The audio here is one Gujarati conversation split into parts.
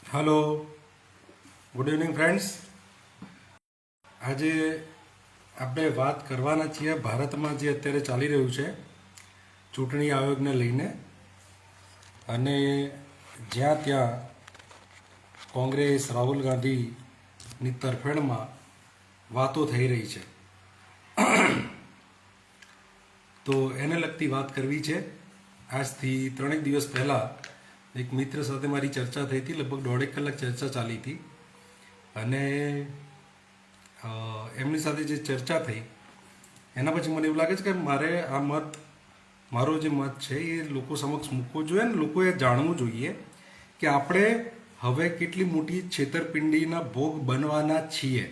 Hello, good evening friends. આજે આપણે વાત કરવાના છીએ ભારતમાં જે અત્યારે ચાલી રહ્યું છે ચૂંટણી આયોગને લઈને, અને જ્યાં ત્યાં કોંગ્રેસ રાહુલ ગાંધીની તરફેણમાં વાતો થઈ રહી છે. તો એને લગતી વાત કરવી છે. આજથી 3 દિવસ પહેલાં એક મિત્ર સાથે મારી ચર્ચા થઈ હતી. લગભગ 1.5 કલાક ચર્ચા ચાલી હતી, અને એમની સાથે જે ચર્ચા થઈ એના પછી મને એવું લાગે છે કે મારે આ મારો જે મત છે એ લોકો સમક્ષ મૂકવો જોઈએ, અને લોકોએ જાણવું જોઈએ કે આપણે હવે કેટલી મોટી છેતરપિંડીના ભોગ બનવાના છીએ.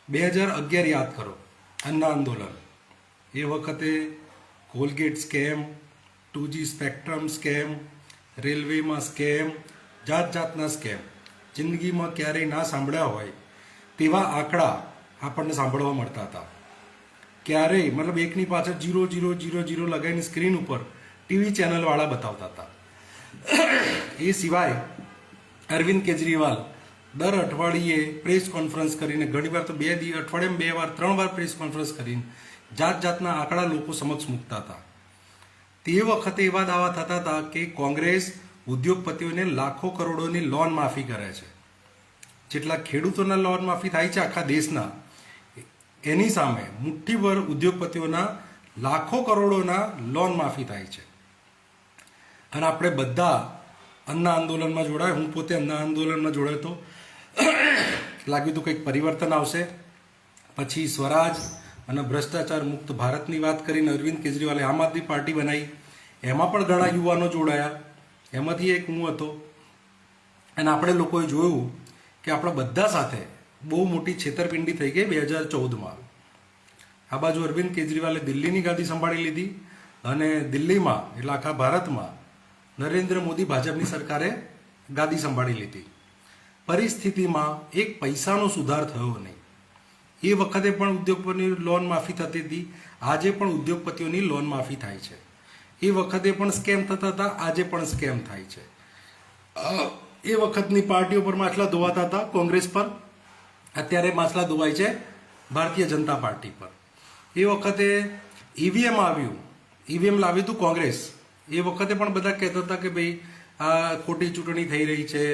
2011 યાદ કરો, અન્ના આંદોલન. એ વખતે Colgate scam, 2G spectrum scam, રેલવેમાં સ્કેમ, જાત જાતના સ્કેમ, જિંદગીમાં ક્યારેય ના સાંભળ્યા હોય તેવા આંકડા આપણને સાંભળવા મળતા હતા. ક્યારેય મતલબ એકની પાછળ 0.000 લગાવીને સ્ક્રીન ઉપર ટીવી ચેનલવાળા બતાવતા હતા. એ સિવાય અરવિંદ કેજરીવાલ દર અઠવાડિયે પ્રેસ કોન્ફરન્સ કરીને, ઘણીવાર તો અઠવાડિયામાં 2 વાર 3 વાર પ્રેસ કોન્ફરન્સ કરીને જાત જાતના આંકડા લોકો સમક્ષ મૂકતા હતા. તે વખતે એવા દાવા થતા હતા કે કોંગ્રેસ ઉદ્યોગપતિઓને લાખો કરોડોની લોન માફી કરે છે. જેટલા ખેડૂતોના લોન માફી થાય છે આખા દેશના, એની સામે મુઠ્ઠીભર ઉદ્યોગપતિઓના લાખો કરોડોના લોન માફી થાય છે. અને આપણે બધા અન્ના આંદોલનમાં જોડાય. હું પોતે અન્ના આંદોલનમાં જોડાયો તો લાગ્યું હતું કંઈક પરિવર્તન આવશે. પછી સ્વરાજ અને ભ્રષ્ટાચાર મુક્ત ભારતની વાત કરીને અરવિંદ કેજરીવાલે આમ આદમી પાર્ટી બનાવી. એમાં પણ ઘણા યુવાનો જોડાયા, એમાંથી એક હું હતો. અને આપણે લોકોએ જોયું કે આપણા બધા સાથે બહુ મોટી છેતરપિંડી થઈ ગઈ 2014માં. આ બાજુ અરવિંદ કેજરીવાલે દિલ્હીની ગાદી સંભાળી લીધી, અને દિલ્હીમાં એટલે આખા ભારતમાં નરેન્દ્ર મોદી ભાજપની સરકારે ગાદી સંભાળી લીધી. પરિસ્થિતિમાં એક પૈસાનો સુધાર થયો નહીં. એ વખતે પણ ઉદ્યોગપતિઓની લોન માફી થતી હતી, આજે પણ ઉદ્યોગપતિઓની લોન માફી થાય છે. એ વખતે પણ સ્કેમ થતા હતા, આજે પણ સ્કેમ થાય છે. એ વખતની પાર્ટીઓ પર માછલા ધોવાતા હતા કોંગ્રેસ પર, અત્યારે માછલા ધોવાય છે ભારતીય જનતા પાર્ટી પર. એ વખતે ઈવીએમ આવ્યું, ઈવીએમ લાવ્યું હતું કોંગ્રેસ. એ વખતે પણ બધા કહેતા હતા કે ભાઈ આ ખોટી ચૂંટણી થઈ રહી છે,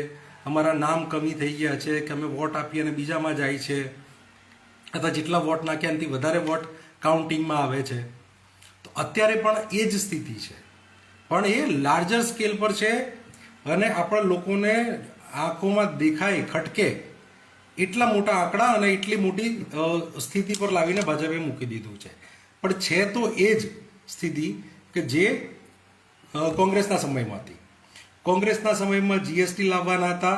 અમારા નામ કમી થઈ ગયા છે, કે અમે વોટ આપીએ અને બીજામાં જાય છે, અથવા જેટલા વોટ નાખ્યા એનાથી વધારે વોટ કાઉન્ટિંગમાં આવે છે. તો અત્યારે પણ એ જ સ્થિતિ છે, પણ એ લાર્જર સ્કેલ પર છે, અને આપણા લોકોને આંખોમાં દેખાય, ખટકે એટલા મોટા આંકડા અને એટલી મોટી સ્થિતિ પર લાવીને ભાજપે મૂકી દીધું છે. પણ છે તો એ જ સ્થિતિ કે જે કોંગ્રેસના સમયમાં હતી. કોંગ્રેસના સમયમાં જીએસટી લાવવાના હતા,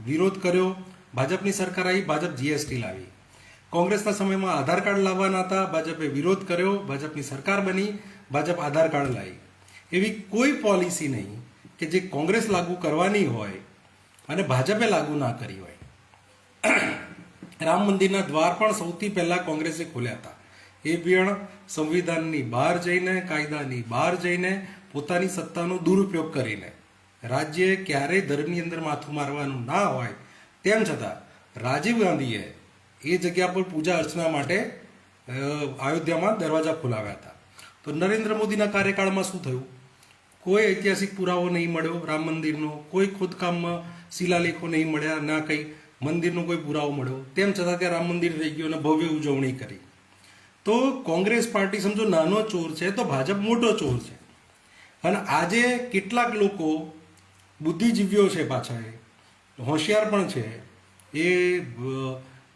વિરોધ કર્યો. ભાજપની સરકાર આવી, ભાજપ જીએસટી લાવી. કોંગ્રેસના સમયમાં આધાર કાર્ડ લાવવાના હતા, ભાજપે વિરોધ કર્યો, ભાજપની સરકાર બની, ભાજપ આધાર કાર્ડ લાવી. એવી કોઈ પોલિસી નહીં કે જે કોંગ્રેસ લાગુ કરવાની હોય અને ભાજપે લાગુ ના કરી હોય. રામ મંદિરના દ્વાર પણ સૌથી પહેલા કોંગ્રેસે ખોલ્યા હતા. એ પણ સંવિધાનની બહાર જઈને, કાયદાની બહાર જઈને, પોતાની સત્તાનો દુરુપયોગ કરીને. રાજ્યએ ક્યારેય ધર્મની અંદર માથું મારવાનું ના હોય તેમ છતાં રાજીવ ગાંધીએ એ જગ્યા પર પૂજા અર્ચના માટે અયોધ્યામાં દરવાજા ખોલાવ્યા હતા. તો નરેન્દ્ર મોદીના કાર્યકાળમાં શું થયું? કોઈ ઐતિહાસિક પુરાવો નહીં મળ્યો રામ મંદિરનો, કોઈ ખોદકામમાં શિલાલેખો નહીં મળ્યા, ના કંઈ મંદિરનો કોઈ પુરાવો મળ્યો. તેમ છતાં ત્યાં રામ મંદિર થઈ ગયું અને ભવ્ય ઉજવણી કરી. તો કોંગ્રેસ પાર્ટી સમજો નાનો ચોર છે, તો ભાજપ મોટો ચોર છે. અને આજે કેટલાક લોકો બુદ્ધિજીવીઓ છે, પાછા એ હોશિયાર પણ છે, એ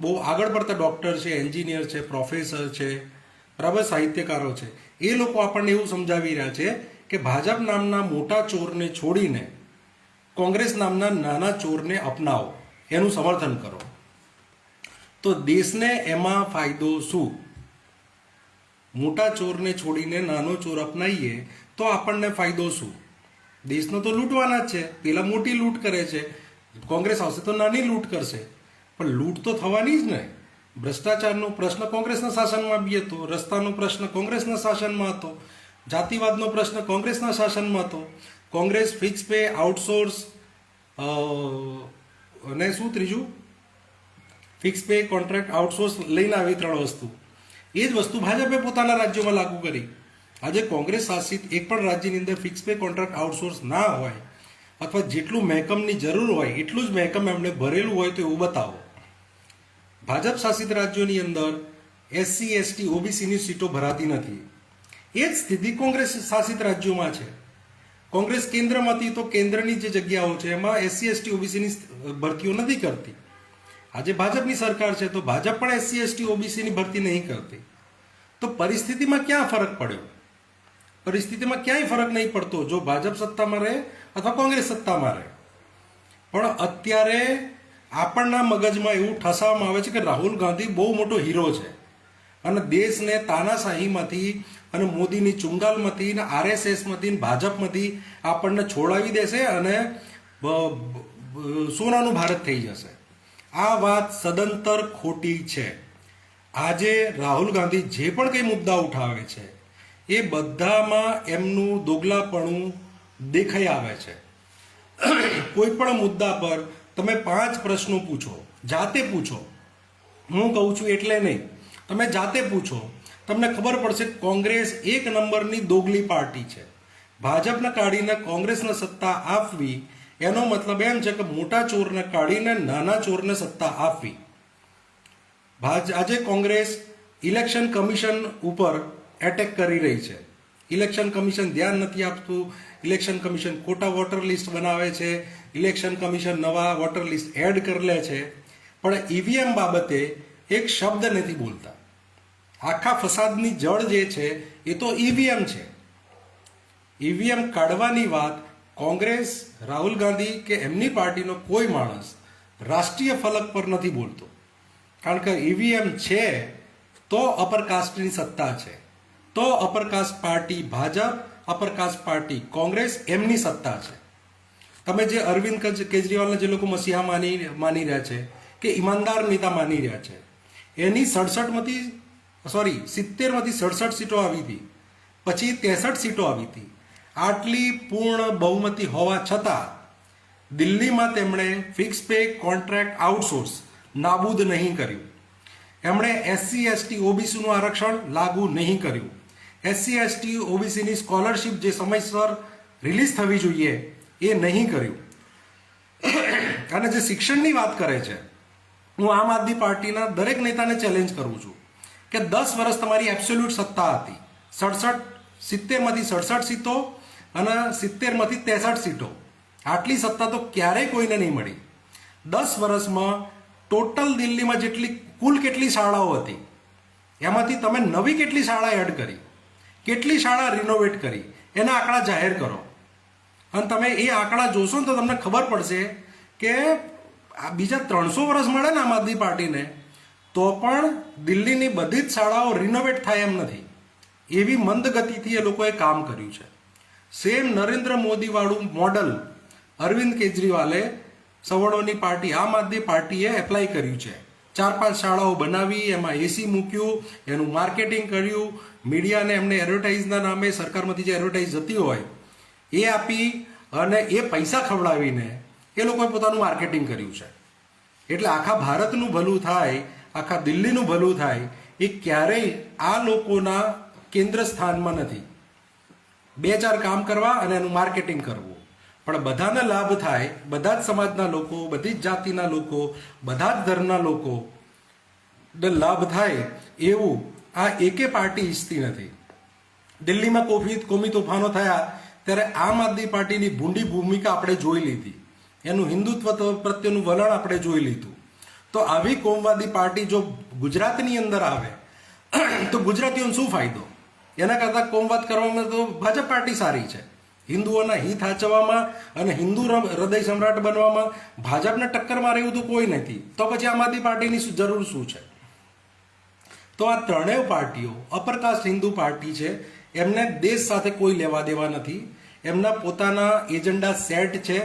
બહુ આગળ પડતા ડૉક્ટર છે, એન્જિનિયર છે, પ્રોફેસર છે, બરાબર, સાહિત્યકારો છે. એ લોકો આપણને એવું સમજાવી રહ્યા છે કે ભાજપ નામના મોટા ચોરને છોડીને કોંગ્રેસ નામના નાના ચોરને અપનાવો, એનું સમર્થન કરો. તો દેશને એમાં ફાયદો શું? મોટા ચોરને છોડીને નાનો ચોર અપનાવીએ તો આપણને ફાયદો શું? દેશનો તો લૂંટવાના જ છે. પેલા મોટી લૂંટ કરે છે, કોંગ્રેસ આવશે તો નાની લૂંટ કરશે, પણ લૂંટ તો થવાની જ ને. ભ્રષ્ટાચારનો પ્રશ્ન કોંગ્રેસના શાસનમાં બી હતો, રસ્તાનો પ્રશ્ન કોંગ્રેસના શાસનમાં હતો, જાતિવાદનો પ્રશ્ન કોંગ્રેસના શાસનમાં હતો. કોંગ્રેસ ફિક્સ પે, આઉટસોર્સ અને શું ત્રીજું, ફિક્સ પે, કોન્ટ્રાક્ટ, આઉટસોર્સ લઈને આવી 3 વસ્તુ. એ જ વસ્તુ ભાજપે પોતાના રાજ્યોમાં લાગુ કરી. આજે કોંગ્રેસ શાસિત એક પણ રાજ્યની અંદર ફિક્સ પે, કોન્ટ્રાક્ટ, આઉટસોર્સ ના હોય અથવા જેટલું મહેકમની જરૂર હોય એટલું જ મહેકમ એમણે ભરેલું હોય તો એવું બતાવો. ભાજપ શાસિત રાજ્યોની અંદર એસસી, એસટી, ઓબીસીની સીટો ભરાતી નથી. એ જ સ્થિતિ કોંગ્રેસ શાસિત રાજ્યોમાં છે. કોંગ્રેસ કેન્દ્રમાંથી તો કેન્દ્રની જે જગ્યાઓ છે એમાં એસસી, એસટી, ઓબીસીની ભરતીઓ નથી કરતી. આજે ભાજપની સરકાર છે તો ભાજપ પણ એસસી, એસટી, ઓબીસીની ભરતી નહીં કરતી. તો પરિસ્થિતિમાં ક્યાં ફરક પડ્યો? પરિસ્થિતિમાં ક્યાંય ફરક નહીં પડતો જો ભાજપ સત્તામાં રહે અથવા કોંગ્રેસ સત્તામાં રહે. પણ અત્યારે આપણના મગજમાં એવું ઠસાવવામાં આવે છે કે રાહુલ ગાંધી બહુ મોટો હીરો છે અને દેશને તાનાશાહીમાંથી અને મોદીની ચુંગાલમાંથી ને આરએસએસમાંથી ને ભાજપમાંથી આપણને છોડાવી દેશે અને સોનાનું ભારત થઈ જશે. આ વાત સદંતર ખોટી છે. આજે રાહુલ ગાંધી જે પણ કંઈ મુદ્દા ઉઠાવે છે એ બધામાં એમનું દોગલાપણું દેખાઈ આવે છે. કોઈ પણ મુદ્દા પર તમે 5 પ્રશ્નો પૂછો, જાતે પૂછો, હું કહું છું એટલે નહીં, તમે જાતે પૂછો, તમને ખબર પડશે કોંગ્રેસ 1 નંબરની દોગલી પાર્ટી છે. ભાજપને કાઢીને કોંગ્રેસને સત્તા આપવી એનો મતલબ એમ છે કે મોટા ચોરને કાઢીને નાના ચોરને સત્તા આપવી. આજે કોંગ્રેસ ઇલેક્શન કમિશન ઉપર એટેક કરી રહી છે. ઇલેક્શન કમિશન ધ્યાન નથી આપતું, ઇલેક્શન કમિશન ખોટા વોટર લિસ્ટ બનાવે છે, ઇલેક્શન કમિશન નવા વોટર લિસ્ટ એડ કરી લે છે, પણ ઈવીએમ બાબતે એક શબ્દ નથી બોલતા. આખા ફસાદની જડ જે છે એ તો ઈવીએમ છે. ઈવીએમ કાઢવાની વાત કોંગ્રેસ, રાહુલ ગાંધી કે એમની પાર્ટીનો કોઈ માણસ રાષ્ટ્રીય ફલક પર નથી બોલતો. કારણ કે ઈવીએમ છે તો અપરકાસ્ટની સત્તા છે, તો અપરકાસ્ટ પાર્ટી ભાજપ, અપરકાસ્ટ પાર્ટી કોંગ્રેસ એમની સત્તા છે. તમે જે અરવિંદ કેજરીવાલને જે લોકો મસીહા માની રહ્યા છે કે ઈમાનદાર નેતા માની રહ્યા છે, એની 70માંથી 67 સીટો આવી હતી, પછી 63 સીટો આવી હતી. આટલી પૂર્ણ બહુમતી હોવા છતાં દિલ્હીમાં તેમણે ફિક્સ પે, કોન્ટ્રાક્ટ, આઉટસોર્સ નાબૂદ નહીં કર્યું. એમણે એસસી, એસટી, ઓબીસીનું આરક્ષણ લાગુ નહીં કર્યું. એસસી, એસટી, ઓબીસીની સ્કોલરશિપ જે સમયસર રિલીઝ થવી જોઈએ એ નહીં કર્યું. અને જે શિક્ષણની વાત કરે છે, હું આમ આદમી પાર્ટીના દરેક નેતાને ચેલેન્જ કરું છું કે 10 વર્ષ તમારી એબ્સોલ્યુટ સત્તા હતી. 70માંથી 67 સીટો અને 70માંથી 63 સીટો. આટલી સત્તા તો ક્યારેય કોઈને નહીં મળી. 10 વર્ષમાં ટોટલ દિલ્હીમાં કુલ કેટલી શાળાઓ હતી એમાંથી તમે નવી કેટલી શાળા એડ કરી, કેટલી શાળા રિનોવેટ કરી, એના આંકડા જાહેર કરો. અને તમે એ આંકડા જોશો ને તો તમને ખબર પડશે કે બીજા 300 વર્ષ મળે ને આમ આદમી પાર્ટીને તો પણ દિલ્હીની બધી જ શાળાઓ રિનોવેટ થાય એમ નથી. એવી મંદ ગતિથી એ લોકોએ કામ કર્યું છે. સેમ નરેન્દ્ર મોદી વાળું મોડલ અરવિંદ કેજરીવાલે સવર્ણોની પાર્ટી આમ આદમી પાર્ટીએ એપ્લાય કર્યું છે. 4-5 શાળાઓ બનાવી, એમાં એસી મૂક્યું, એનું માર્કેટિંગ કર્યું, મીડિયાને એમને એડવર્ટાઇઝના નામે સરકારમાંથી જે એડવર્ટાઇઝ જતી હોય એ આપી અને એ પૈસા ખવડાવીને એ લોકોએ પોતાનું માર્કેટિંગ કર્યું છે. એટલે આખા ભારતનું ભલું થાય, આખા દિલ્હીનું ભલું થાય એ ક્યારેય આ લોકોના કેન્દ્ર સ્થાનમાં નથી. 2-4 કામ કરવા અને એનું માર્કેટિંગ કરવું, પણ બધાને લાભ થાય, બધા જ સમાજના લોકો, બધી જ જાતિના લોકો, બધા જ ધર્મના લોકો લાભ થાય એવું આ એકે પાર્ટી ઈચ્છતી નથી. દિલ્હીમાં કોમી તોફાનો થયા ત્યારે આમ આદમી પાર્ટીની ભૂંડી ભૂમિકા આપણે જોઈ લીધી, એનું હિન્દુત્વ પ્રત્યેનું વલણ આપણે જોઈ લીધું. તો આવી કોમવાદી પાર્ટી જો ગુજરાતની અંદર આવે તો ગુજરાતીઓને શું ફાયદો? એના કરતાં કોમવાદ કરવામાં તો ભાજપ પાર્ટી સારી છે. હિન્દુઓના હિત સાચવવામાં અને હિન્દુ હૃદય સમ્રાટ બનવામાં ભાજપને ટક્કર મારે એવું તો કોઈ નથી. તો પછી આમ આદમી પાર્ટીની જરૂર શું છે? તો આ ત્રણેય પાર્ટીઓ અપરકાસ્ટ હિન્દુ પાર્ટી છે. એમને દેશ સાથે કોઈ લેવા દેવા નથી. એમના પોતાના એજન્ડા સેટ છે.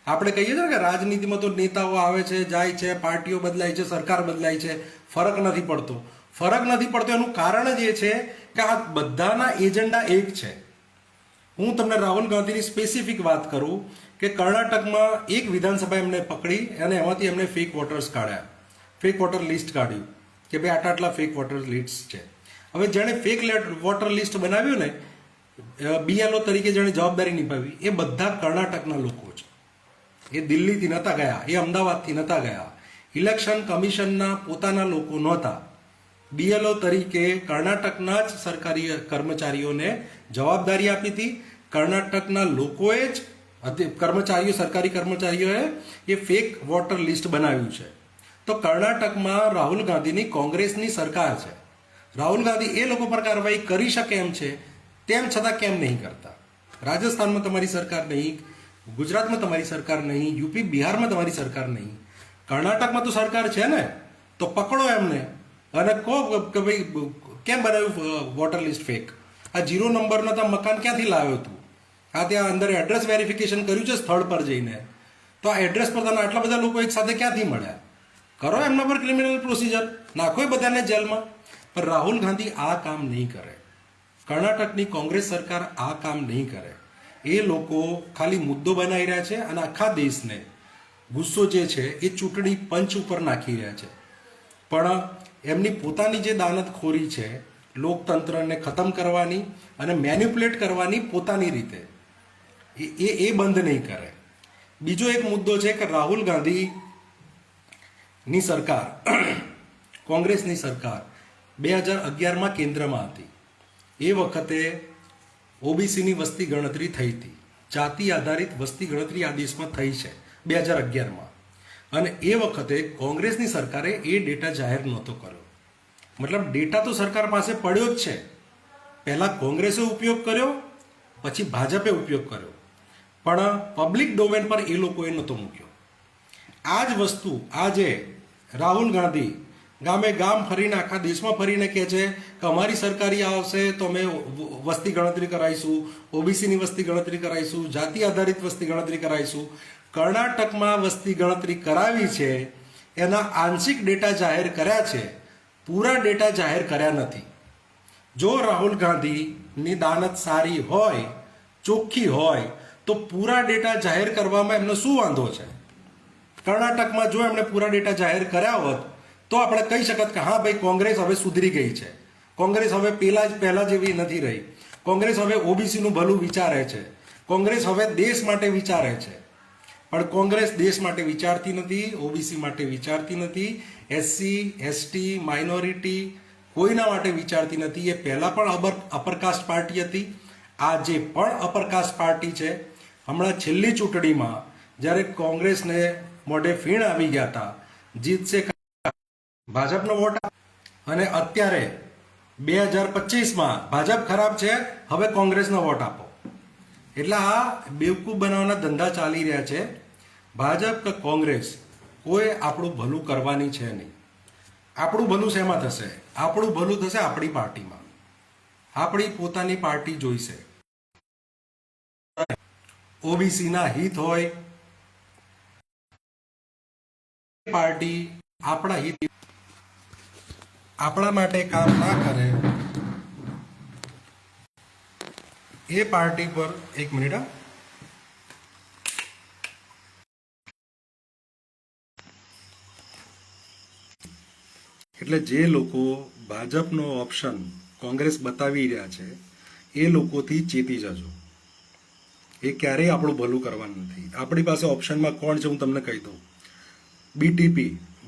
આપણે કહીએ છીએ કે રાજનીતિમાં તો નેતાઓ આવે છે, જાય છે, પાર્ટીઓ બદલાય છે, સરકાર બદલાય છે, ફરક નથી પડતો. ફરક નથી પડતો એનું કારણ જ એ છે કે આ બધાના એજન્ડા એક છે. હું તમને રાહુલ ગાંધીની સ્પેસિફિક વાત કરું કે કર્ણાટકમાં એક વિધાનસભા એમને પકડી અને એમાંથી એમને ફેક વોટર્સ કાઢ્યા, ફેક વોટર લિસ્ટ કાઢ્યું કે ભાઈ આટલા આટલા ફેક વોટર લિસ્ટ છે. હવે જેણે ફેક વોટર લિસ્ટ બનાવ્યું ને, BLO તરીકે જેણે જવાબદારી નિભાવી, એ બધા કર્ણાટકના લોકો છે. એ દિલ્હીથી નહોતા ગયા, એ અમદાવાદથી નહોતા ગયા, ઇલેક્શન કમિશનના પોતાના લોકો નહોતા. BLO તરીકે કર્ણાટકના જ સરકારી કર્મચારીઓને જવાબદારી આપી હતી. કર્ણાટકના લોકોએ જ કર્મચારીઓ, સરકારી કર્મચારીઓએ એ ફેક વોટર લિસ્ટ બનાવ્યું છે. તો કર્ણાટકમાં રાહુલ ગાંધીની કોંગ્રેસની સરકાર છે. રાહુલ ગાંધી એ લોકો પર કાર્યવાહી કરી શકે એમ છે, તેમ છતાં કેમ નહીં કરતા? રાજસ્થાનમાં તમારી સરકાર નહીં, ગુજરાતમાં તમારી સરકાર નહીં, યુપી બિહારમાં તમારી સરકાર નહીં, કર્ણાટકમાં તો સરકાર છે ને, તો પકડો એમને અને કહો કે ભાઈ કેમ બનાવ્યું વોટર લિસ્ટ ફેક? આ 0 નંબરના તો મકાન ક્યાંથી લાવ્યો તું? આ ત્યાં અંદર એડ્રેસ વેરિફિકેશન કર્યું છે સ્થળ પર જઈને, તો આ એડ્રેસ પર તને આટલા બધા લોકો એક સાથે ક્યાંથી મળ્યા? કરો એમના પર ક્રિમિનલ પ્રોસિજર, નાખો બધાને જેલમાં. પણ રાહુલ ગાંધી આ કામ નહીં કરે, કર્ણાટકની કોંગ્રેસ સરકાર આ કામ નહીં કરે. એ લોકો ખાલી મુદ્દો બનાવી રહ્યા છે અને આખા દેશને ગુસ્સો જે છે એ ચૂંટણી પંચ ઉપર નાખી રહ્યા છે. પણ એમની પોતાની જે દાનતખોરી છે લોકતંત્રને ખતમ કરવાની અને મેન્યુપ્યુલેટ કરવાની પોતાની રીતે, એ બંધ નહીં કરે. બીજો એક મુદ્દો છે કે રાહુલ ગાંધીની સરકાર, કોંગ્રેસની સરકાર 2011માં કેન્દ્રમાં હતી. એ વખતે OBCની વસ્તી ગણતરી થઈ હતી, જાતિ આધારિત વસ્તી ગણતરી આ દેશમાં થઈ છે 2011માં. અને એ વખતે કોંગ્રેસની સરકારે એ ડેટા જાહેર નહોતો કર્યો. મતલબ ડેટા તો સરકાર પાસે પડ્યો જ છે. પહેલાં કોંગ્રેસે ઉપયોગ કર્યો, પછી ભાજપે ઉપયોગ કર્યો, પણ પબ્લિક ડોમેન પર એ લોકોએ નહોતો મૂક્યો. આ જ વસ્તુ આજે રાહુલ ગાંધી ગામે ગામ ફરીને, આખા દેશમાં ફરીને કહે છે કે અમારી સરકારી આવશે તો અમે વસ્તી ગણતરી કરાવીશું, OBCની વસ્તી ગણતરી કરાવીશું, જાતિ આધારિત વસ્તી ગણતરી કરાવીશું. કર્ણાટકમાં વસ્તી ગણતરી કરાવી છે, એના આંશિક ડેટા જાહેર કર્યા છે, પૂરા ડેટા જાહેર કર્યા નથી. જો રાહુલ ગાંધીની દાનત સારી હોય, ચોખ્ખી હોય, તો પૂરા ડેટા જાહેર કરવામાં એમને શું વાંધો છે? કર્ણાટકમાં જો એમણે પૂરા ડેટા જાહેર કર્યા હોત તો આપણે કહી શકત કે હા ભાઈ કોંગ્રેસ હવે સુધરી ગઈ છે, કોંગ્રેસ હવે પહેલા જેવી નથી રહી, કોંગ્રેસ હવે OBCનું ભલું વિચારે છે, કોંગ્રેસ હવે દેશ માટે વિચારે છે. પણ કોંગ્રેસ દેશ માટે વિચારતી નથી, OBC માટે વિચારતી નથી, SC ST માઇનોરિટી કોઈના માટે વિચારતી નથી. એ પહેલાં પણ અપરકાસ્ટ પાર્ટી હતી, આજે પણ અપરકાસ્ટ પાર્ટી છે. હમણાં છેલ્લી ચૂંટણીમાં જ્યારે કોંગ્રેસને મોઢે ફીણ આવી ગયા હતા, જીતશે ભાજપનો વોટ, અને અત્યારે 2025માં ભાજપ ખરાબ છે, હવે કોંગ્રેસનો વોટ આપો. એટલે આ બેવકૂફ બનાવવાના ધંધા ચાલી રહ્યા છે. ભાજપ કે કોંગ્રેસ કોઈ આપણું ભલું કરવાની છે નહીં. આપણું ભલું શેમાં થશે? આપણું ભલું થશે આપણી પાર્ટીમાં. આપણી પોતાની પાર્ટી જોઈશે. OBCના હિત હોય, પાર્ટી આપણા હિત આપણા માટે કામ ના કરે એ પાર્ટી પર, એક મિનિટ, એટલે જે લોકો ભાજપનો ઓપ્શન કોંગ્રેસ બતાવી રહ્યા છે એ લોકોથી ચેતી જજો. એ ક્યારેય આપણું ભલું કરવાનું નથી. આપણી પાસે ઓપ્શનમાં કોણ છે હું તમને કહી દઉં. BTP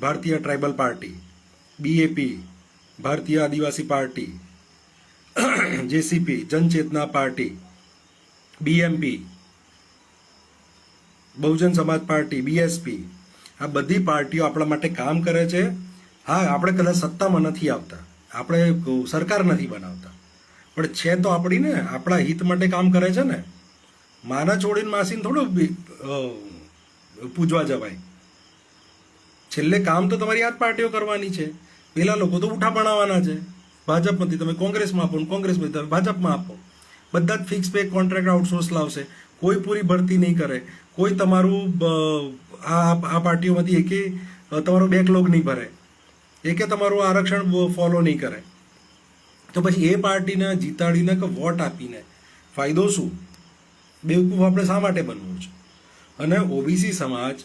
ભારતીય ટ્રાઇબલ પાર્ટી, BAP ભારતીય આદિવાસી પાર્ટી, JCP જનચેતના party, BMP Bahujan Samaj party, BSP, આ બધી પાર્ટીઓ આપણા માટે કામ કરે છે. હા, આપણે કદાચ સત્તામાં નથી આવતા, આપણે સરકાર નથી બનાવતા, પણ છે તો આપણી ને, આપણા હિત માટે કામ કરે છે ને. માના છોડીને માસીને થોડું પૂજવા જવાય. છેલ્લે કામ તો તમારી આ જ પાર્ટીઓ કરવાની છે. પેલા લોકો તો ઉઠા બનાવવાના છે. ભાજપમાંથી તમે કોંગ્રેસમાં આપો, કોંગ્રેસમાંથી તમે ભાજપમાં આપો. બધા જ ફિક્સ પે કોન્ટ્રાક્ટ આઉટસોર્સ લાવશે, કોઈ પૂરી ભરતી નહીં કરે, કોઈ તમારું આ પાર્ટીઓમાંથી એકે તમારો બેકલોગ નહીં ભરે, એકે તમારું આરક્ષણ ફોલો નહીં કરે. તો પછી એ પાર્ટીને જીતાડીને કે વોટ આપીને ફાયદો શું? બેવકૂફ આપણે શા માટે બનવું છે? અને ઓબીસી સમાજ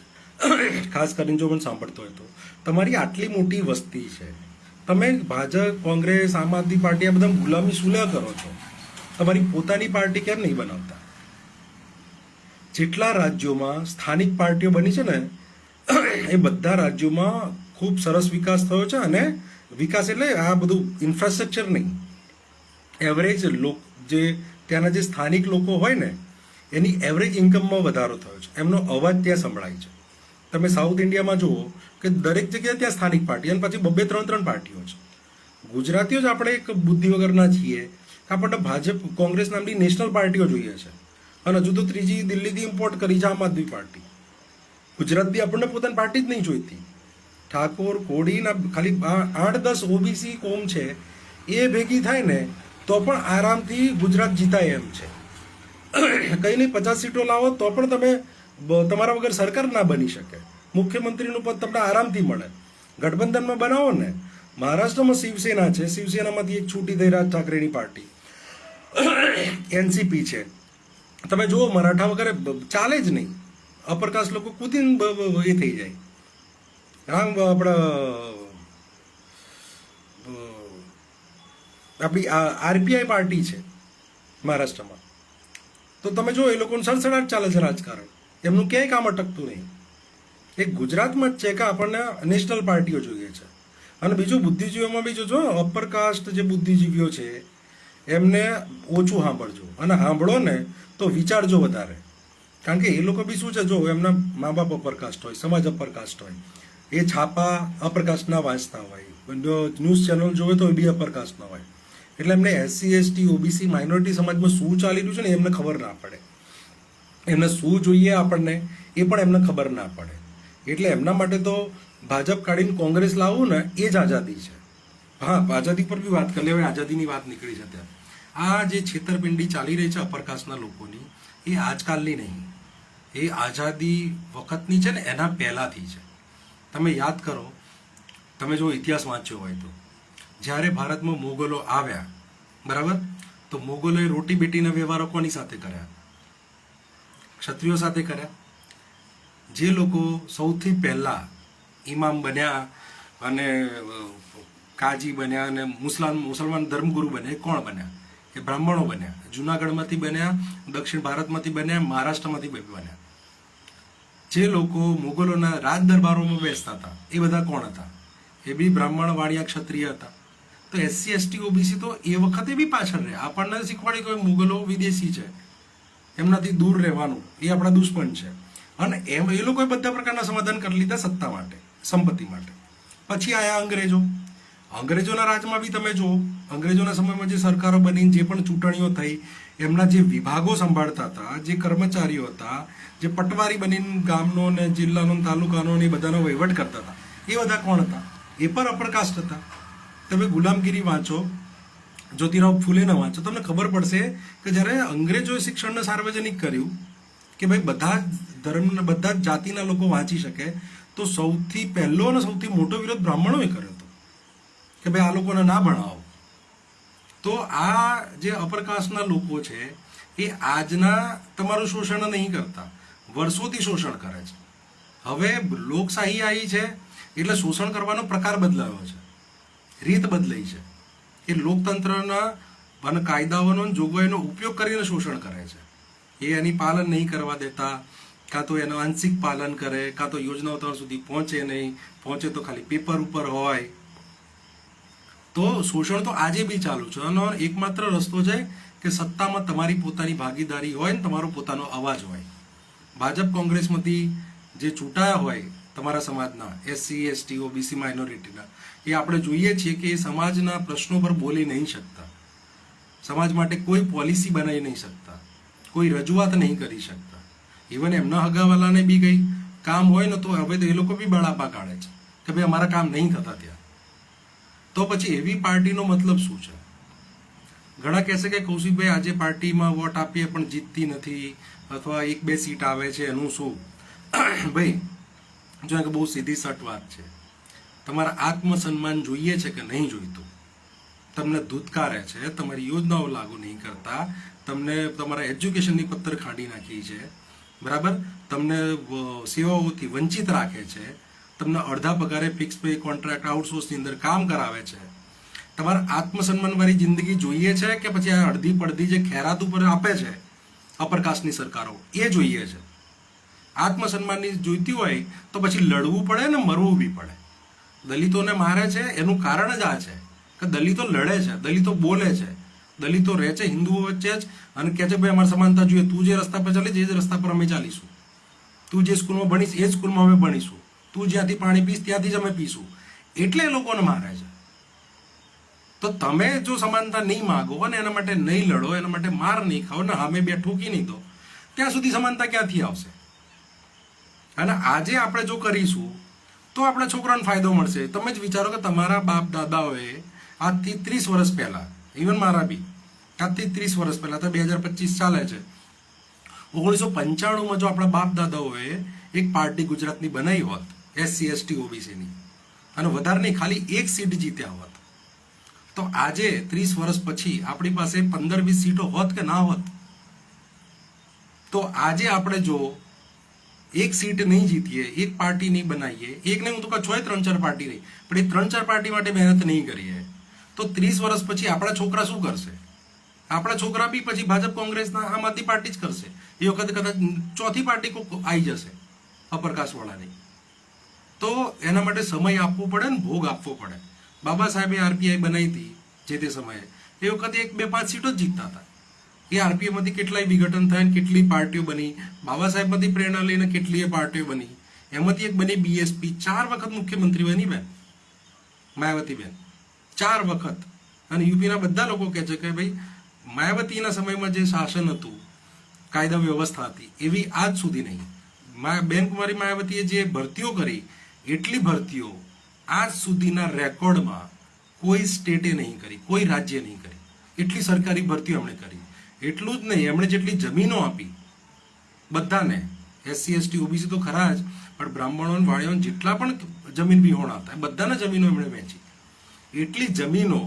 ખાસ કરીને જો મને સાંભળતો હોય તો તમારી આટલી મોટી વસ્તી છે, તમે ભાજપ, કોંગ્રેસ, આમ આદમી પાર્ટી આ બધા ગુલામી સુલ્યા કરો છો, તમારી પોતાની પાર્ટી કેમ નહીં બનાવતા? જેટલા રાજ્યોમાં સ્થાનિક પાર્ટીઓ બની છે ને એ બધા રાજ્યોમાં ખૂબ સરસ વિકાસ થયો છે. અને વિકાસ એટલે આ બધું ઇન્ફ્રાસ્ટ્રક્ચર નહીં, એવરેજ જે ત્યાંના જે સ્થાનિક લોકો હોય ને એની એવરેજ ઇન્કમમાં વધારો થયો છે, એમનો અવાજ ત્યાં સંભળાય છે. તમે સાઉથ ઇન્ડિયામાં જુઓ કે દરેક જગ્યાએ ત્યાં સ્થાનિક પાર્ટી અને પછી 2-3 પાર્ટીઓ છે. ગુજરાતીઓ જ આપણે એક બુદ્ધિ વગરના છીએ, આપણને ભાજપ, કોંગ્રેસ નામની નેશનલ પાર્ટીઓ જોઈએ છે અને હજુ તો ત્રીજી દિલ્હીથી ઇમ્પોર્ટ કરી છે આમ આદમી પાર્ટી. ગુજરાતની આપણને પોતાની પાર્ટી જ નહીં જોઈતી. ઠાકોર, કોડીના ખાલી 8-10 ઓબીસી કોમ છે, એ ભેગી થાય ને તો પણ આરામથી ગુજરાત જીતાય એમ છે. કંઈ નહીં 50 સીટો લાવો તો પણ તમે તમારા વગર સરકાર ના બની શકે. મુખ્યમંત્રીનું પદ તમને આરામથી મળે. ગઠબંધનમાં બનાવો ને. મહારાષ્ટ્રમાં શિવસેના છે, શિવસેનામાંથી એક છૂટી થઈ રાજ ઠાકરેની પાર્ટી એનસીપી છે. તમે જુઓ મરાઠા વગેરે ચાલે જ નહીં. અપરકાસ્ટ લોકો કૂદીને એ થઈ જાય. આપણી આરપીઆઈ પાર્ટી છે મહારાષ્ટ્રમાં, તો તમે જો એ લોકોનું સડસડાટ ચાલે છે રાજકારણ, એમનું ક્યાંય કામ અટકતું નહીં. એક ગુજરાતમાં જ છે કે આપણને નેશનલ પાર્ટીઓ જોઈએ છે. અને બીજું બુદ્ધિજીવીઓમાં બી જોજો, અપરકાસ્ટ જે બુદ્ધિજીવીઓ છે એમને ઓછું સાંભળજો, અને સાંભળો ને તો વિચારજો વધારે. કારણ કે એ લોકો બી શું છે, જો એમના મા બાપ અપરકાસ્ટ હોય, સમાજ અપરકાસ્ટ હોય, એ છાપા અપરકાસ્ટના વાંચતા હોય, ન્યૂઝ ચેનલ જોવે તો એ બી અપરકાસ્ટના હોય. એટલે એમને એસસી, એસટી, ઓબીસી, માઇનોરિટી સમાજમાં શું ચાલી રહ્યું છે ને એમને ખબર ના પડે. એમને શું જોઈએ આપણને એ પણ એમને ખબર ના પડે. એટલે એમના માટે તો ભાજપ કાઢીને કોંગ્રેસ લાવવું ને એ જ આઝાદી છે. હા, આઝાદી પર બી વાત કરી લે. હવે આઝાદીની વાત નીકળી છે ત્યાં. આ જે છેતરપિંડી ચાલી રહી છે અપરકાસ્ટના લોકોની, એ આજકાલની નહીં, એ આઝાદી વખતની છે ને એના પહેલાંથી છે. તમે યાદ કરો, તમે જો ઇતિહાસ વાંચ્યો હોય તો જ્યારે ભારતમાં મોગલો આવ્યા, બરાબર, તો મોગલોએ રોટી બેટીના વ્યવહારો કોની સાથે કર્યા? ક્ષત્રિયો સાથે કર્યા. જે લોકો સૌથી પહેલા ઇમામ બન્યા અને કાજી બન્યા અને મુસલમાન ધર્મગુરુ બન્યા, એ કોણ બન્યા? એ બ્રાહ્મણો બન્યા. જુનાગઢમાંથી બન્યા, દક્ષિણ ભારતમાંથી બન્યા, મહારાષ્ટ્રમાંથી બન્યા. જે લોકો મુગલોના રાજ દરબારોમાં બેસતા હતા એ બધા કોણ હતા? એ બી બ્રાહ્મણ, વાણિયા, ક્ષત્રિય હતા. તો એસસી, એસટી, ઓબીસી તો એ વખતે બી પાછળ રહ્યા. આપણને શીખવાડ્યું કે મુગલો વિદેશી છે, એમનાથી દૂર રહેવાનું, એ આપણા દુશ્મન છે. અને એમ એ લોકોએ બધા પ્રકારના સમાધાન કરી લીધા સત્તા માટે, સંપત્તિ માટે. પછી આયા અંગ્રેજો. અંગ્રેજોના રાજમાં બી તમે જુઓ, અંગ્રેજોના સમયમાં જે સરકારો બની, જે પણ ચૂંટણીઓ થઈ, એમના જે વિભાગો સંભાળતા હતા, જે કર્મચારીઓ હતા, જે પટવારી બનીને ગામનો ને જિલ્લાનો તાલુકાનો ને બધાનો વહીવટ કરતા હતા, એ બધા કોણ હતા? એ પણ અપરકાસ્ટ હતા. તમે ગુલામગીરી વાંચો, જ્યોતિરાવ ફૂલેને વાંચો, તમને ખબર પડશે કે જ્યારે અંગ્રેજોએ શિક્ષણને સાર્વજનિક કર્યું કે ભાઈ બધા જ ધર્મના, બધા જ જાતિના લોકો વાંચી શકે, તો સૌથી પહેલો અને સૌથી મોટો વિરોધ બ્રાહ્મણોએ કર્યો હતો કે ભાઈ આ લોકોને ના ભણાવો. તો આ જે અપરકાસ્ટના લોકો છે એ આજના તમારું શોષણ નહીં કરતા, વર્ષોથી શોષણ કરે છે. હવે લોકશાહી આવી છે એટલે શોષણ કરવાનો પ્રકાર બદલાયો છે, રીત બદલાઈ છે. એ લોકતંત્રના અને કાયદાઓનો જોગવાઈનો ઉપયોગ કરીને શોષણ કરે છે. એ એની પાલન નહીં કરવા દેતા, કાં તો એનું આંશિક પાલન કરે, કાં તો યોજનાઓ ત્યાં સુધી પહોંચે નહીં, પહોંચે તો ખાલી પેપર ઉપર હોય. તો શોષણ તો આજે બી ચાલુ છે. અને એકમાત્ર રસ્તો છે કે સત્તામાં તમારી પોતાની ભાગીદારી હોય ને તમારો પોતાનો અવાજ હોય. ભાજપ, કોંગ્રેસમાંથી જે ચૂંટાયા હોય તમારા સમાજના એસસી, એસટી, ઓબીસી, માઇનોરિટીના, એ આપણે જોઈએ છીએ કે એ સમાજના પ્રશ્નો પર બોલી નહીં શકતા, સમાજ માટે કોઈ પોલિસી બનાવી નહીં શકતા, કોઈ રજૂઆત નહીં કરી શકતા. ઇવન એમના હગાવાલાને બી કંઈ કામ હોય ને તો હવે તો એ લોકો બી બળાપા કાઢે છે કે ભાઈ અમારા કામ નહીં થતા ત્યાં. તો પછી એવી પાર્ટીનો મતલબ શું છે? ઘણા કહેશે કે કૌશિકભાઈ આજે પાર્ટીમાં વોટ આપીએ પણ જીતતી નથી, અથવા 1-2 સીટ આવે છે, એનું શું? ભાઈ જો કે બહુ સીધી સટ વાત છે. તમારા આત્મસન્માન જોઈએ છે કે નહીં જોઈતું? તમને ધૂતકારે છે, તમારી યોજનાઓ લાગુ નહીં કરતા, તમને તમારા એજ્યુકેશનની પત્તર ખાંડી નાખી છે, બરાબર, તમને સેવાઓથી વંચિત રાખે છે, તમને અડધા પગારે ફિક્સ પે કોન્ટ્રાક્ટ આઉટસોર્સની અંદર કામ કરાવે છે. તમારે આત્મસન્માનવાળી જિંદગી જોઈએ છે કે પછી આ અડધી પડધી જે ખેરાત ઉપર આપે છે અપરકાસ્ટની સરકારો એ જોઈએ છે? આત્મસન્માનની જોઈતી હોય તો પછી લડવું પડે ને મરવું બી પડે. દલિતોને મારે છે એનું કારણ જ આ છે કે દલિતો લડે છે, દલિતો બોલે છે, દલિતો રહે છે હિન્દુઓ વચ્ચે જ અને કહે છે ભાઈ અમારે સમાનતા જોઈએ, તું જે રસ્તા પર ચાલે જે રસ્તા પર અમે ચાલીશું, તું જે સ્કૂલમાં ભણીશ એ સ્કૂલમાં અમે ભણીશું, તું જ્યાંથી પાણી પીશ ત્યાંથી જ અમે પીશું. એટલે એ લોકોને મારે છે. તો તમે જો સમાનતા નહીં માગો અને એના માટે નહીં લડો, એના માટે માર નહીં ખાઓ ને અમે બે ઠોકી નહીં દો, ત્યાં સુધી સમાનતા ક્યાંથી આવશે? અને આજે આપણે જો કરીશું તો આપણા છોકરાને ફાયદો મળશે. તમે જ વિચારો કે તમારા બાપ દાદાઓએ આજથી 30 વર્ષ પહેલાં, ઇવન મારા બી આજથી 30 વર્ષ પહેલાં, તો 2025 ચાલે છે, 1995માં જો આપણા બાપ દાદાઓએ એક પાર્ટી ગુજરાતની બનાવી હોત SC ST OBCની અને વધારે નહીં ખાલી એક સીટ જીત્યા હોત, તો આજે 30 વર્ષ પછી આપણી પાસે 15-20 સીટો હોત કે ના હોત? તો આજે આપણે જો એક સીટ નહીં જીતીએ, એક પાર્ટી નહીં બનાવીએ, એક નહીં હું તો કહું 3-4 પાર્ટી નહીં, પણ એ 3-4 પાર્ટી માટે મહેનત નહીં કરીએ, તો 30 વર્ષ પછી આપણા છોકરા શું કરશે? આપણા છોકરા બી પછી ભાજપ કોંગ્રેસના આમ આદમી પાર્ટી જ કરશે. એ વખતે કદાચ ચોથી પાર્ટી આવી જશે અપરકાસ્ટવાળાની. તો એના માટે સમય આપવો પડે ને ભોગ આપવો પડે. બાબા સાહેબે RPI બનાવી હતી જે તે સમયે, એ વખતે 1-2-5 સીટો જ જીતતા હતા. એ RPIમાંથી કેટલાય વિઘટન થાય, કેટલી પાર્ટીઓ બની, બાબા સાહેબમાંથી પ્રેરણા લઈને કેટલીય પાર્ટીઓ બની. એમાંથી એક બની BSP, 4 વખત મુખ્યમંત્રી બની બેન માયાવતી બેન, 4 વખત. અને યુપીના બધા લોકો કહે છે કે ભાઈ માયાવતીના સમયમાં જે શાસન હતું, કાયદા વ્યવસ્થા હતી, એવી આજ સુધી નહીં. બેન કુમારી માયાવતીએ જે ભરતીઓ કરી, એટલી ભરતીઓ આજ સુધીના રેકોર્ડમાં કોઈ સ્ટેટે નહીં કરી, કોઈ રાજ્ય નહીં કરી. એટલી સરકારી ભરતીઓ એમણે કરી. એટલું જ નહીં, એમણે જેટલી જમીનો આપી બધાને, SC ST OBC તો ખરા જ, પણ બ્રાહ્મણો વાળીઓ જેટલા પણ જમીન વિહોણા હતા બધાના જમીનો એમણે વેચી. એટલી જમીનો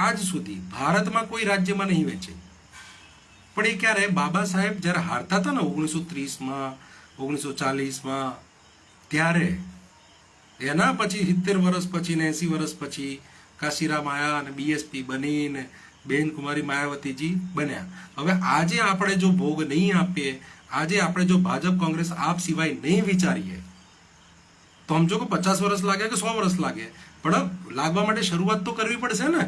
આજ સુધી ભારતમાં કોઈ રાજ્યમાં નહીં વેચે. પણ એ ક્યારે? બાબા સાહેબ જ્યારે હારતા હતા ને 1930માં, 1940માં, ત્યારે એના પછી 70 વર્ષ પછી ને 80 વર્ષ પછી કાશીરામ આયા અને BSP બનીને બેન કુમારી માયાવતીજી બન્યા. હવે આજે આપણે જો ભોગ નહીં આપીએ, આજે આપણે જો ભાજપ કોંગ્રેસ આપ સિવાય નહીં વિચારીએ, તો સમજો કે 50 વર્ષ લાગે કે 100 વર્ષ લાગે, પણ લાગવા માટે શરૂઆત તો કરવી પડશે ને.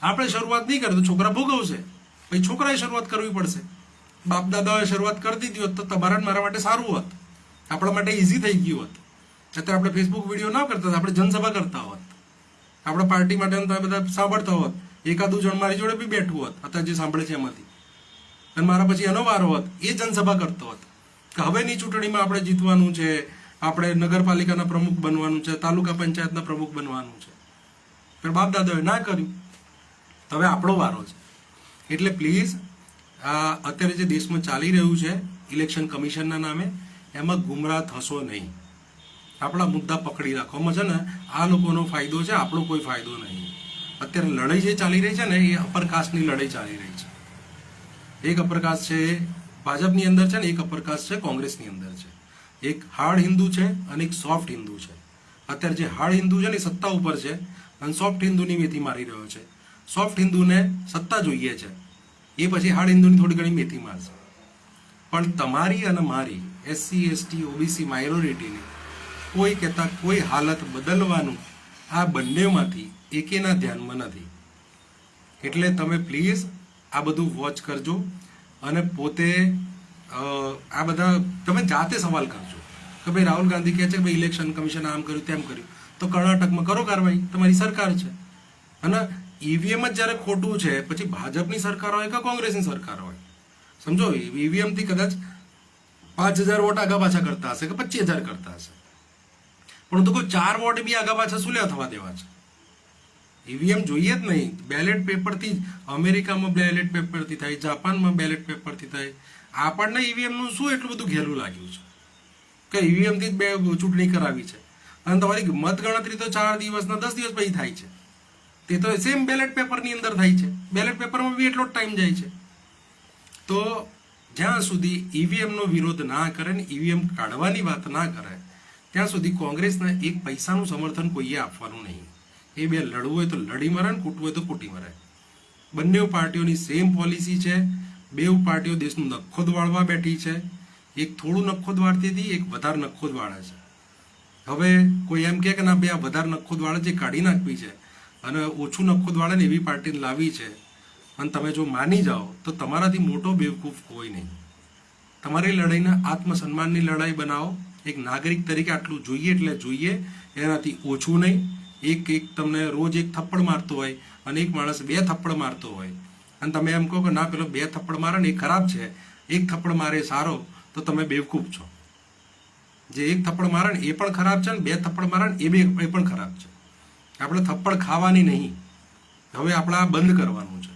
આપણે શરૂઆત નહીં કરીએ તો છોકરા ભોગવશે, પછી છોકરાએ શરૂઆત કરવી પડશે. બાપ દાદાએ શરૂઆત કરી દીધી હોત તો તમારા મારા માટે સારું હોત, આપણા માટે ઇઝી થઈ ગયું હોત. અત્યારે આપણે ફેસબુક વિડીયો ના કરતા, આપણે જનસભા કરતા હોત, આપણા પાર્ટી માટે તમે બધા સાંભળતા હોત, એકાદું જણ મારી જોડે બી બેઠું હોત અત્યારે જે સાંભળે છે એમાંથી, અને મારા પછી એનો વારો હોત, એ જનસભા કરતો હોત કે હવેની ચૂંટણીમાં આપણે જીતવાનું છે, આપણે નગરપાલિકાના પ્રમુખ બનવાનું છે, તાલુકા પંચાયતના પ્રમુખ બનવાનું છે. પણ બાપ દાદાએ ના કર્યું, તો હવે આપણો વારો છે. એટલે પ્લીઝ અત્યારે જે દેશમાં ચાલી રહ્યું છે ઇલેક્શન કમિશનના નામે, એમાં ગુમરાહ થશો નહીં. આપણા મુદ્દા પકડી રાખવામાં છે ને આ લોકોનો ફાયદો છે, આપણો કોઈ ફાયદો નહીં. અત્યારે લડાઈ જે ચાલી રહી છે ને એ અપરકાસ્ટની લડાઈ ચાલી રહી છે. એક અપરકાસ્ટ છે ભાજપની અંદર છે ને એક અપરકાસ્ટ છે કોંગ્રેસની અંદર છે. એક હાર્ડ હિન્દુ છે અને એક સોફ્ટ હિન્દુ છે. અત્યારે જે હાર્ડ હિન્દુ છે ને એ સત્તા ઉપર છે અને સોફ્ટ હિન્દુની મેથી મારી રહ્યો છે. સોફ્ટ હિન્દુને સત્તા જોઈએ છે, એ પછી હાર્ડ હિન્દુની થોડી ઘણી મેથી મારશે. પણ તમારી અને મારી SC ST OBC માઇનોરિટીની કોઈ કહેતા કોઈ હાલત બદલવાનું આ બંનેમાંથી એકેના ધ્યાનમાં નથી. એટલે તમે પ્લીઝ આ બધું વોચ કરજો અને પોતે આ બધા તમે જાતે સવાલ કરજો કે ભાઈ રાહુલ ગાંધી કહે છે કે ભાઈ ઇલેક્શન કમિશન આમ કર્યું તેમ કર્યું, તો કર્ણાટકમાં કરો કાર્યવાહી, તમારી સરકાર છે. અને EVM જ જ્યારે ખોટું છે પછી ભાજપની સરકાર હોય કે કોંગ્રેસની સરકાર હોય, સમજો EVM થી કદાચ 5000 વોટ આગા પાછા કરતા હશે કે 25000 કરતા હશે, પણ તો કોઈ 4 વોટ બી આગા પાછા સુલ્યા થવા દેવા છે. EVM જોઈએ જ નહીં, બેલેટ પેપરથી જ. અમેરિકામાં બેલેટ પેપરથી થાય, જાપાનમાં બેલેટ પેપરથી થાય. આપણને EVMનું શું એટલું બધું ઘેલું લાગ્યું છે કે EVM થી જ બે ચૂંટણી કરાવી છે અને તમારી મત ગણતરી તો 4 દિવસના 10 દિવસ પછી થાય છે. તે તો સેમ બેલેટ પેપરની અંદર થાય છે, બેલેટ પેપરમાં બી એટલો જ ટાઈમ જાય છે. તો જ્યાં સુધી ઈવીએમનો વિરોધ ના કરે ને ઈવીએમ કાઢવાની વાત ના કરે ત્યાં સુધી કોંગ્રેસને એક પૈસાનું સમર્થન કોઈએ આપવાનું નહીં. એ બે લડવું હોય તો લડી મરે ને કૂટવું હોય તો કૂટી મરે. બંને પાર્ટીઓની સેમ પોલિસી છે. બે પાર્ટીઓ દેશનું નખોદ વાળવા બેઠી છે. એક થોડું નખોદ વાળતી હતી, એક વધારે નખોદ વાળે છે. હવે કોઈ એમ કે ના બે આ વધારે નખોદ વાળે જે કાઢી નાખવી છે અને ઓછું નખોદ વાળે ને એવી પાર્ટીને લાવી છે અને તમે જો માની જાઓ તો તમારાથી મોટો બેવકૂફ કોઈ નહીં. તમારી લડાઈને આત્મસન્માનની લડાઈ બનાવો. એક નાગરિક તરીકે આટલું જોઈએ એટલે જોઈએ, એનાથી ઓછું નહીં. એક તમને રોજ એક થપ્પડ મારતો હોય અને એક માણસ બે થપ્પડ મારતો હોય અને તમે એમ કહો કે ના પેલો બે થપ્પડ મારે ને એ ખરાબ છે, એક થપ્પડ મારે સારો, તો તમે બેવકૂફ છો. જે એક થપ્પડ મારે ને એ પણ ખરાબ છે ને બે થપ્પડ મારે ને એ પણ ખરાબ છે. આપણે થપ્પડ ખાવાની નહીં, હવે આપણે આ બંધ કરવાનું છે.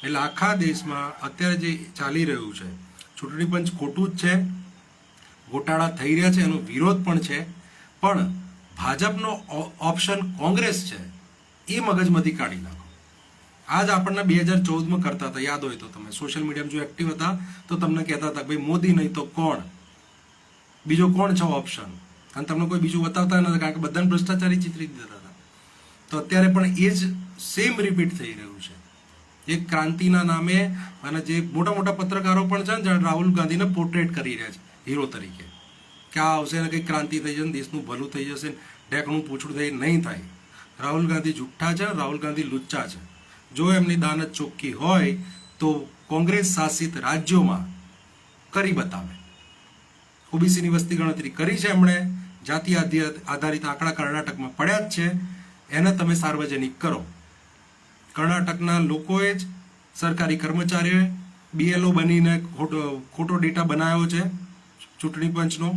એટલે આખા દેશમાં અત્યારે જે ચાલી રહ્યું છે ચૂંટણી પંચ ખોટું જ છે, ગોટાળા થઈ રહ્યા છે, એનો વિરોધ પણ છે, પણ ભાજપનો ઓપ્શન કોંગ્રેસ છે એ મગજમાંથી કાઢી નાખો. આજ આપણને 2014માં કરતા હતા, યાદ હોય તો તમે સોશિયલ મીડિયામાં જો એક્ટિવ હતા તો તમને કહેતા હતા ભાઈ મોદી નહીં તો કોણ, બીજો કોણ છે ઓપ્શન, અને તમને કોઈ બીજું બતાવતા નથી કારણ કે બધાને ભ્રષ્ટાચારી ચિત્રી દેતા હતા. તો અત્યારે પણ એ જ સેમ રિપીટ થઈ રહ્યું છે. એક ક્રાંતિના નામે અને જે મોટા મોટા પત્રકારો પણ છે ને રાહુલ ગાંધીને પોર્ટ્રેટ કરી રહ્યા છે હીરો તરીકે કે આ આવશે ને કંઈક ક્રાંતિ થઈ જશે, દેશનું ભલું થઈ જશે, ઢેકણું પૂછડું થઈ નહીં થાય. રાહુલ ગાંધી જુઠ્ઠા છે, રાહુલ ગાંધી લુચ્ચા છે. જો એમની દાનત ચોખ્ખી હોય તો કોંગ્રેસ શાસિત રાજ્યોમાં કરી બતાવે. ઓબીસીની વસ્તી ગણતરી કરી છે એમણે, જાતિ આધારિત આંકડા કર્ણાટકમાં પડ્યા જ છે, એને તમે સાર્વજનિક કરો. કર્ણાટકના લોકોએ જ સરકારી કર્મચારીઓએ BLO બનીને ખોટો ડેટા બનાવ્યો છે, ચૂંટણી પંચનો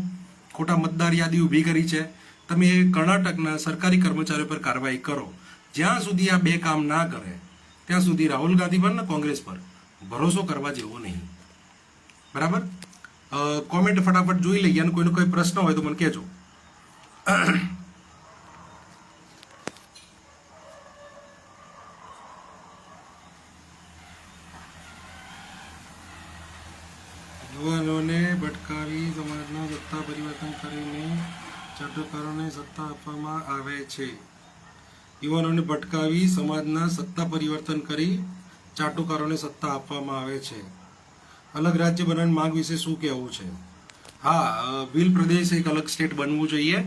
ખોટા મતદાર યાદી ઊભી કરી છે. તમે એ કર્ણાટકના સરકારી કર્મચારીઓ પર કાર્યવાહી કરો. જ્યાં સુધી આ બે કામ ના કરે ત્યાં સુધી રાહુલ ગાંધી પર ને કોંગ્રેસ પર ભરોસો કરવા જેવો નહીં. બરાબર? કોમેન્ટ ફટાફટ જોઈ લઈએ અને કોઈનો કોઈ પ્રશ્ન હોય તો મને કહેજો. યુવાનોને ભટકાવી સમાજના સત્તા પરિવર્તન કરીને ચાટુકારોને સત્તા આપવામાં આવે છે. યુવાનોને ભટકાવી સમાજના સત્તા પરિવર્તન કરી ચાટુકારોને સત્તા આપવામાં આવે છે. અલગ રાજ્ય બનાવવાની માંગ વિશે શું કહેવું છે? હા, ભીલ પ્રદેશ એક અલગ સ્ટેટ બનવું જોઈએ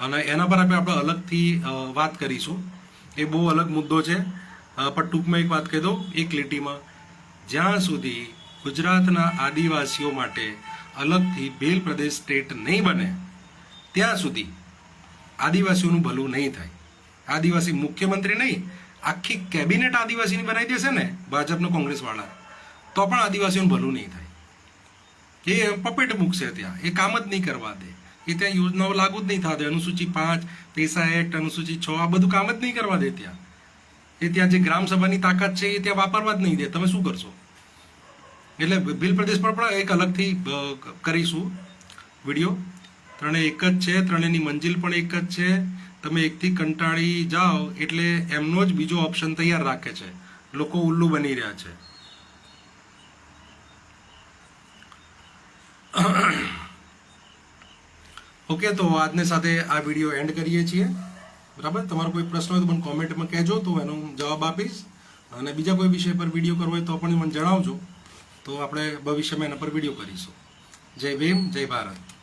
અને એના પર આપણે અલગથી વાત કરીશું. એ બહુ અલગ મુદ્દો છે, પણ ટૂંકમાં એક વાત કહી દઉં એક લીટીમાં. જ્યાં સુધી ગુજરાતના આદિવાસીઓ માટે અલગથી ભીલ પ્રદેશ સ્ટેટ નહીં બને ત્યાં સુધી આદિવાસીઓનું ભલું નહીં થાય. આદિવાસી મુખ્યમંત્રી નહીં, આખી કેબિનેટ આદિવાસીની બનાવી દેશે ને ભાજપનો કોંગ્રેસવાળા, તો પણ આદિવાસીઓનું ભલું નહીં થાય. એ પપેટ મૂકશે ત્યાં, એ કામ જ નહીં કરવા દે, એ ત્યાં યોજનાઓ લાગુ જ નહીં થવા દે. અનુસૂચિ 5, પૈસા એક્ટ, અનુસૂચિ 6 આ બધું કામ જ નહીં કરવા દે ત્યાં. એ ત્યાં જે ગ્રામસભાની તાકાત છે એ ત્યાં વાપરવા જ નહીં દે. તમે શું કરશો? એટલે ભીલ પ્રદેશ પર પણ એક અલગથી કરીશું વિડીયો. ત્રણેય એક જ છે, ત્રણેયની મંજિલ પણ એક જ છે. તમે એકથી કંટાળી જાઓ એટલે એમનો જ બીજો ઓપ્શન તૈયાર રાખે છે. લોકો ઉલ્લુ બની રહ્યા છે. ઓકે, તો આજને સાથે આ વિડીયો એન્ડ કરીએ છીએ. બરાબર? તમારો કોઈ પ્રશ્ન હોય તો મને કોમેન્ટમાં કહેજો, તો એનો હું જવાબ આપીશ. અને બીજા કોઈ વિષય પર વિડીયો કરવો હોય તો પણ મને જણાવજો, તો આપણે ભવિષ્યમાં એના પર વિડીયો કરીશું. જય ભીમ, જય ભારત.